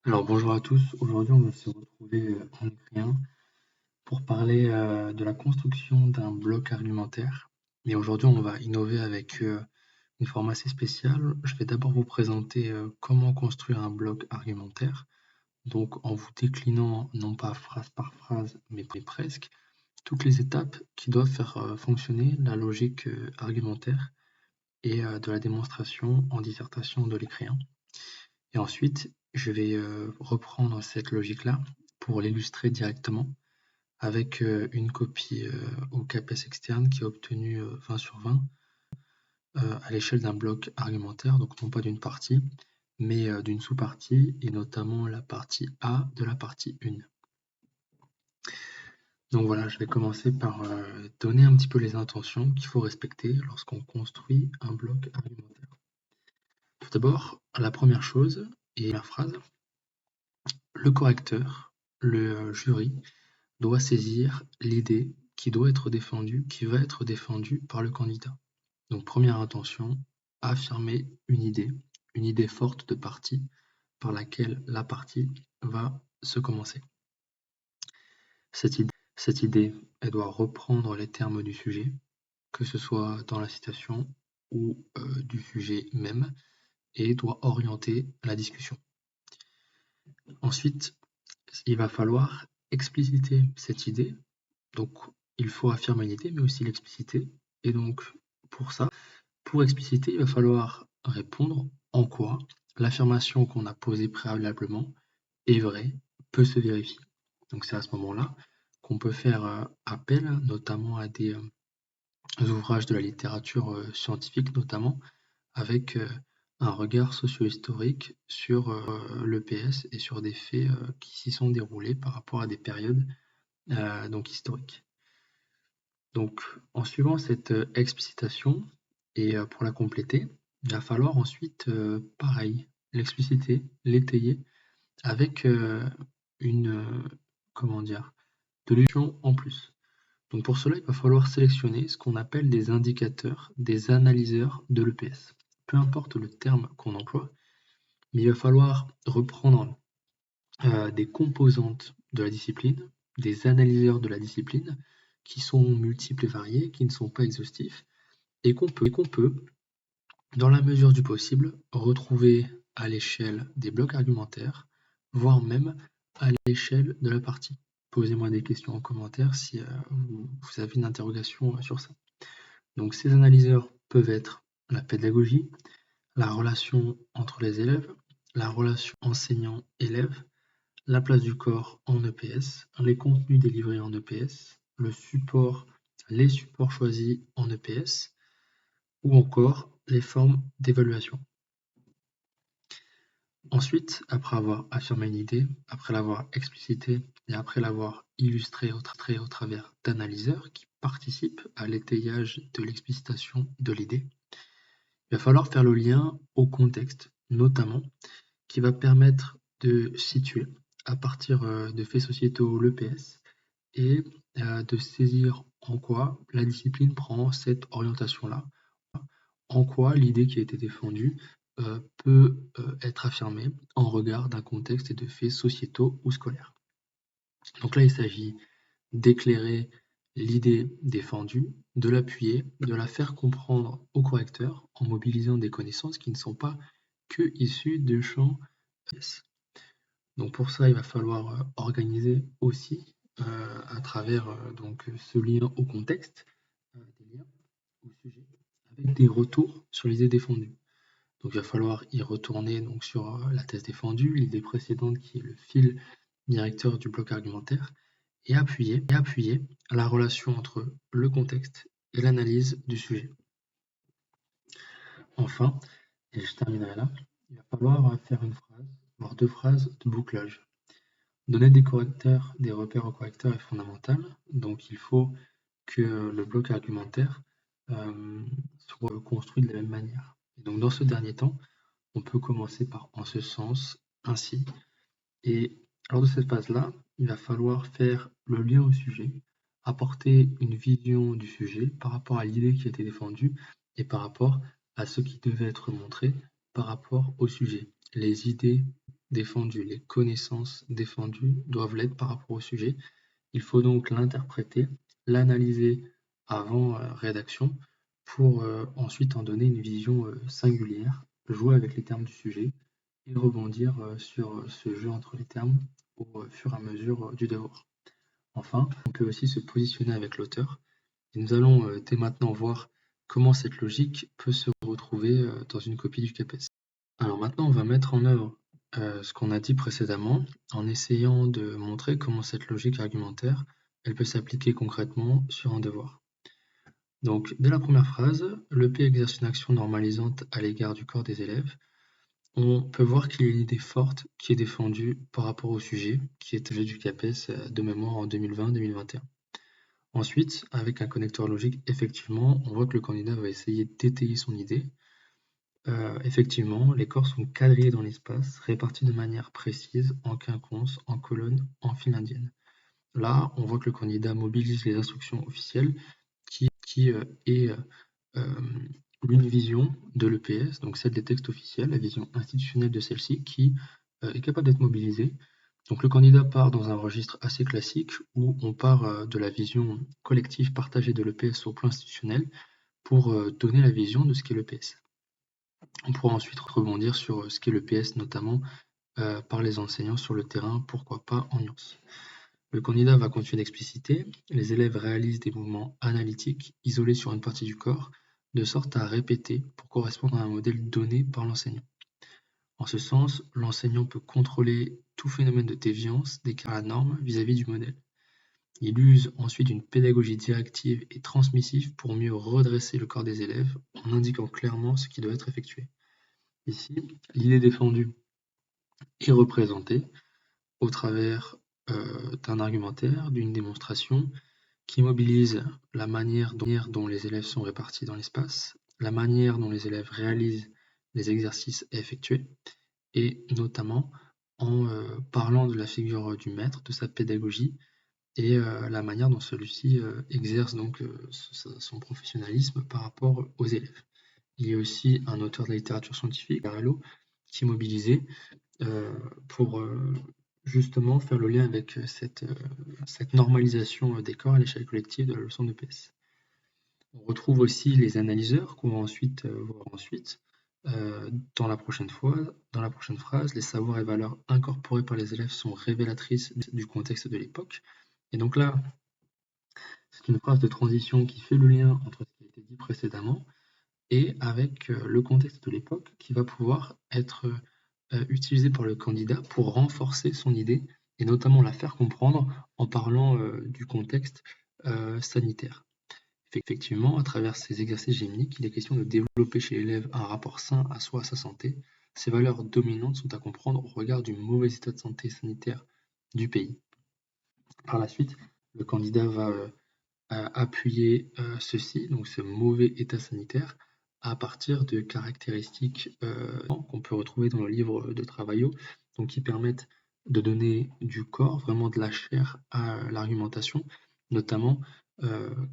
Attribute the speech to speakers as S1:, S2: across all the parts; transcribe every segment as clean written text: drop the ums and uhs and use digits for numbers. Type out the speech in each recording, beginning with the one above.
S1: Alors bonjour à tous, aujourd'hui on va se retrouver en Ukraine pour parler de la construction d'un bloc argumentaire. Et aujourd'hui on va innover avec une forme assez spéciale. Je vais d'abord vous présenter comment construire un bloc argumentaire, donc en vous déclinant non pas phrase par phrase mais presque toutes les étapes qui doivent faire fonctionner la logique argumentaire et de la démonstration en dissertation de l'écrivain. Et ensuite, je vais reprendre cette logique-là pour l'illustrer directement avec une copie au CAPES externe qui a obtenu 20 sur 20 à l'échelle d'un bloc argumentaire, donc non pas d'une partie, mais d'une sous-partie, et notamment la partie A de la partie 1. Donc voilà, je vais commencer par donner un petit peu les intentions qu'il faut respecter lorsqu'on construit un bloc argumentaire. Tout d'abord, la première chose, et la phrase, le correcteur, le jury, doit saisir l'idée qui doit être défendue, qui va être défendue par le candidat. Donc première intention, affirmer une idée forte de parti par laquelle la partie va se commencer. Cette idée, elle doit reprendre les termes du sujet, que ce soit dans la citation ou du sujet même, et doit orienter la discussion. Ensuite, il va falloir expliciter cette idée. Donc, il faut affirmer une idée, mais aussi l'expliciter. Et donc, pour ça, pour expliciter, il va falloir répondre en quoi l'affirmation qu'on a posée préalablement est vraie, peut se vérifier. Donc, c'est à ce moment-là qu'on peut faire appel notamment à des ouvrages de la littérature scientifique, notamment avec un regard socio-historique sur l'EPS et sur des faits qui s'y sont déroulés par rapport à des périodes donc historiques. Donc, en suivant cette explicitation, et pour la compléter, il va falloir ensuite, pareil, l'expliciter, l'étayer avec une, comment dire, de l'échantillon en plus. Donc pour cela, il va falloir sélectionner ce qu'on appelle des indicateurs, des analyseurs de l'EPS. Peu importe le terme qu'on emploie, mais il va falloir reprendre des composantes de la discipline, des analyseurs de la discipline, qui sont multiples et variés, qui ne sont pas exhaustifs, et qu'on peut, dans la mesure du possible, retrouver à l'échelle des blocs argumentaires, voire même à l'échelle de la partie. Posez-moi des questions en commentaire si vous avez une interrogation sur ça. Donc ces analyseurs peuvent être la pédagogie, la relation entre les élèves, la relation enseignant-élève, la place du corps en EPS, les contenus délivrés en EPS, les supports choisis en EPS, ou encore les formes d'évaluation. Ensuite, après avoir affirmé une idée, après l'avoir explicitée et après l'avoir illustrée au travers d'analyseurs qui participent à l'étayage de l'explicitation de l'idée, il va falloir faire le lien au contexte, notamment, qui va permettre de situer à partir de faits sociétaux l'EPS et de saisir en quoi la discipline prend cette orientation-là, en quoi l'idée qui a été défendue peut être affirmée en regard d'un contexte et de faits sociétaux ou scolaires. Donc là, il s'agit d'éclairer l'idée défendue, de l'appuyer, de la faire comprendre au correcteur en mobilisant des connaissances qui ne sont pas que issues du champ EPS. Donc pour ça, il va falloir organiser aussi à travers donc ce lien au contexte, des liens au sujet, avec des retours sur l'idée défendue. Donc il va falloir y retourner donc, sur la thèse défendue, l'idée précédente qui est le fil directeur du bloc argumentaire, et appuyer la relation entre le contexte et l'analyse du sujet. Enfin, et je terminerai là, il va falloir faire une phrase, voire deux phrases de bouclage. Donner des repères aux correcteurs est fondamental, donc il faut que le bloc argumentaire soit construit de la même manière. Et donc dans ce dernier temps, on peut commencer par en ce sens, ainsi. Et lors de cette phase-là, il va falloir faire le lien au sujet, apporter une vision du sujet par rapport à l'idée qui a été défendue et par rapport à ce qui devait être montré par rapport au sujet. Les idées défendues, les connaissances défendues doivent l'être par rapport au sujet. Il faut donc l'interpréter, l'analyser avant rédaction pour ensuite en donner une vision singulière, jouer avec les termes du sujet et rebondir sur ce jeu entre les termes au fur et à mesure du devoir. Enfin, on peut aussi se positionner avec l'auteur et nous allons dès maintenant voir comment cette logique peut se retrouver dans une copie du CAPES. Alors maintenant, on va mettre en œuvre ce qu'on a dit précédemment en essayant de montrer comment cette logique argumentaire elle peut s'appliquer concrètement sur un devoir. Donc, dès la première phrase, l'EP exerce une action normalisante à l'égard du corps des élèves. On peut voir qu'il y a une idée forte qui est défendue par rapport au sujet, qui est le sujet du CAPES de mémoire en 2020-2021. Ensuite, avec un connecteur logique, effectivement, on voit que le candidat va essayer d'étayer son idée. Effectivement, les corps sont quadrillés dans l'espace, répartis de manière précise, en quinconce, en colonne, en file indienne. Là, on voit que le candidat mobilise les instructions officielles qui est une vision de l'EPS, donc celle des textes officiels, la vision institutionnelle de celle-ci, qui est capable d'être mobilisée. Donc le candidat part dans un registre assez classique où on part de la vision collective partagée de l'EPS au plan institutionnel pour donner la vision de ce qu'est l'EPS. On pourra ensuite rebondir sur ce qu'est l'EPS, notamment par les enseignants sur le terrain, pourquoi pas en nuance. Le candidat va continuer d'expliciter, les élèves réalisent des mouvements analytiques isolés sur une partie du corps, de sorte à répéter pour correspondre à un modèle donné par l'enseignant. En ce sens, l'enseignant peut contrôler tout phénomène de déviance d'écart à la norme vis-à-vis du modèle. Il use ensuite une pédagogie directive et transmissive pour mieux redresser le corps des élèves en indiquant clairement ce qui doit être effectué. Ici, l'idée défendue est représentée au travers d'un argumentaire, d'une démonstration qui mobilise la manière dont les élèves sont répartis dans l'espace, la manière dont les élèves réalisent les exercices effectués, et notamment en parlant de la figure du maître, de sa pédagogie, et la manière dont celui-ci exerce donc son professionnalisme par rapport aux élèves. Il y a aussi un auteur de la littérature scientifique, Carello, qui est mobilisé pour justement faire le lien avec cette normalisation des corps à l'échelle collective de la leçon d'EPS. On retrouve aussi les analyseurs qu'on va ensuite voir ensuite. Dans la prochaine phrase, les savoirs et valeurs incorporés par les élèves sont révélatrices du contexte de l'époque. Et donc là, c'est une phrase de transition qui fait le lien entre ce qui a été dit précédemment et avec le contexte de l'époque qui va pouvoir être utilisé par le candidat pour renforcer son idée et notamment la faire comprendre en parlant du contexte sanitaire. Effectivement, à travers ces exercices géminiques, il est question de développer chez l'élève un rapport sain à soi, à sa santé. Ces valeurs dominantes sont à comprendre au regard du mauvais état de santé sanitaire du pays. Par la suite, le candidat va appuyer ceci, donc ce mauvais état sanitaire, à partir de caractéristiques qu'on peut retrouver dans le livre de Travaillot, donc qui permettent de donner du corps, vraiment de la chair à l'argumentation, notamment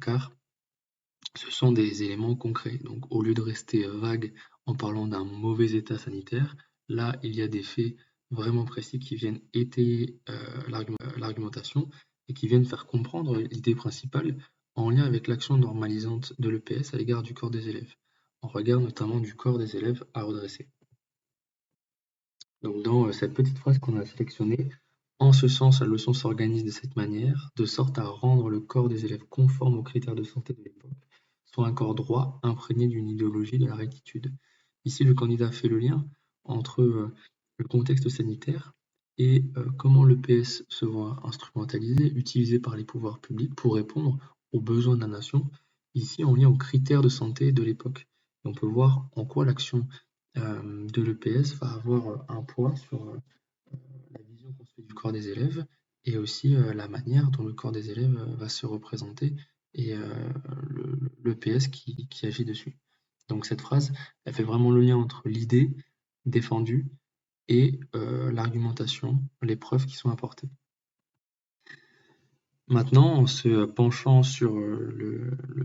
S1: car ce sont des éléments concrets. Donc au lieu de rester vague en parlant d'un mauvais état sanitaire, là il y a des faits vraiment précis qui viennent étayer l'argumentation et qui viennent faire comprendre l'idée principale en lien avec l'action normalisante de l'EPS à l'égard du corps des élèves, en regard notamment du corps des élèves à redresser. Donc dans cette petite phrase qu'on a sélectionnée, en ce sens, la leçon s'organise de cette manière, de sorte à rendre le corps des élèves conforme aux critères de santé de l'époque, soit un corps droit imprégné d'une idéologie de la rectitude. Ici, le candidat fait le lien entre le contexte sanitaire et comment l'EPS se voit instrumentalisé, utilisé par les pouvoirs publics pour répondre aux besoins de la nation, ici en lien aux critères de santé de l'époque. On peut voir en quoi l'action de l'EPS va avoir un poids sur la vision qu'on se fait du corps des élèves et aussi la manière dont le corps des élèves va se représenter et l'EPS qui agit dessus. Donc cette phrase, elle fait vraiment le lien entre l'idée défendue et l'argumentation, les preuves qui sont apportées. Maintenant, en se penchant sur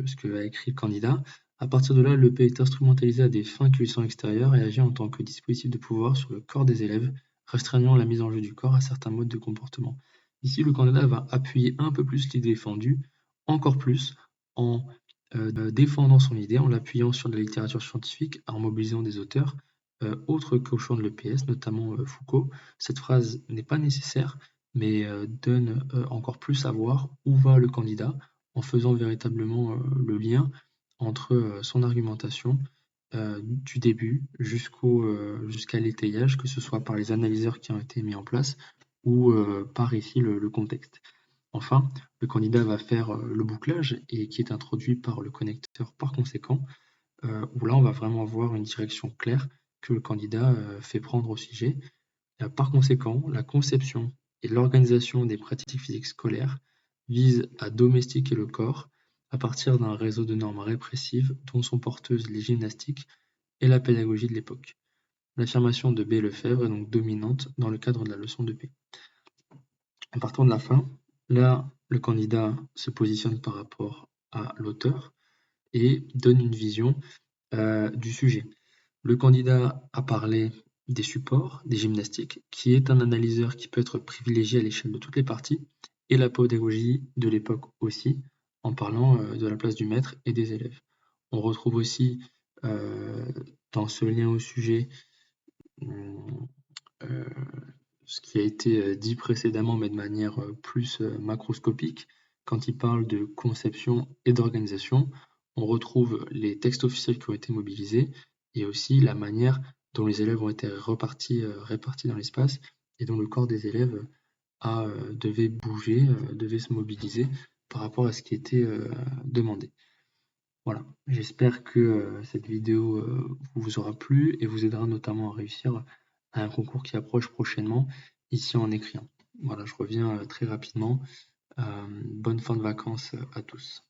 S1: ce que a écrit le candidat, à partir de là, l'EP est instrumentalisé à des fins qui lui sont extérieures et agit en tant que dispositif de pouvoir sur le corps des élèves, restreignant la mise en jeu du corps à certains modes de comportement. Ici, le candidat va appuyer un peu plus l'idée défendue, encore plus en défendant son idée, en l'appuyant sur de la littérature scientifique, en mobilisant des auteurs autres qu'au champ de l'EPS, notamment Foucault. Cette phrase n'est pas nécessaire, mais donne encore plus à voir où va le candidat, en faisant véritablement le lien entre son argumentation du début jusqu'à l'étayage, que ce soit par les analyseurs qui ont été mis en place ou par ici le contexte. Enfin, le candidat va faire le bouclage et qui est introduit par le connecteur par conséquent, où là on va vraiment avoir une direction claire que le candidat fait prendre au sujet. Par conséquent, la conception et l'organisation des pratiques physiques scolaires visent à domestiquer le corps à partir d'un réseau de normes répressives dont sont porteuses les gymnastiques et la pédagogie de l'époque. L'affirmation de B. Lefebvre est donc dominante dans le cadre de la leçon de P. En partant de la fin, là, le candidat se positionne par rapport à l'auteur et donne une vision du sujet. Le candidat a parlé des supports, des gymnastiques, qui est un analyseur qui peut être privilégié à l'échelle de toutes les parties, et la pédagogie de l'époque aussi, en parlant de la place du maître et des élèves. On retrouve aussi dans ce lien au sujet ce qui a été dit précédemment, mais de manière plus macroscopique, quand il parle de conception et d'organisation, on retrouve les textes officiels qui ont été mobilisés et aussi la manière dont les élèves ont été répartis dans l'espace et dont le corps des élèves devait bouger, devait se mobiliser par rapport à ce qui était demandé. Voilà, j'espère que cette vidéo vous aura plu et vous aidera notamment à réussir à un concours qui approche prochainement ici en écriant. Voilà, je reviens très rapidement. Bonne fin de vacances à tous.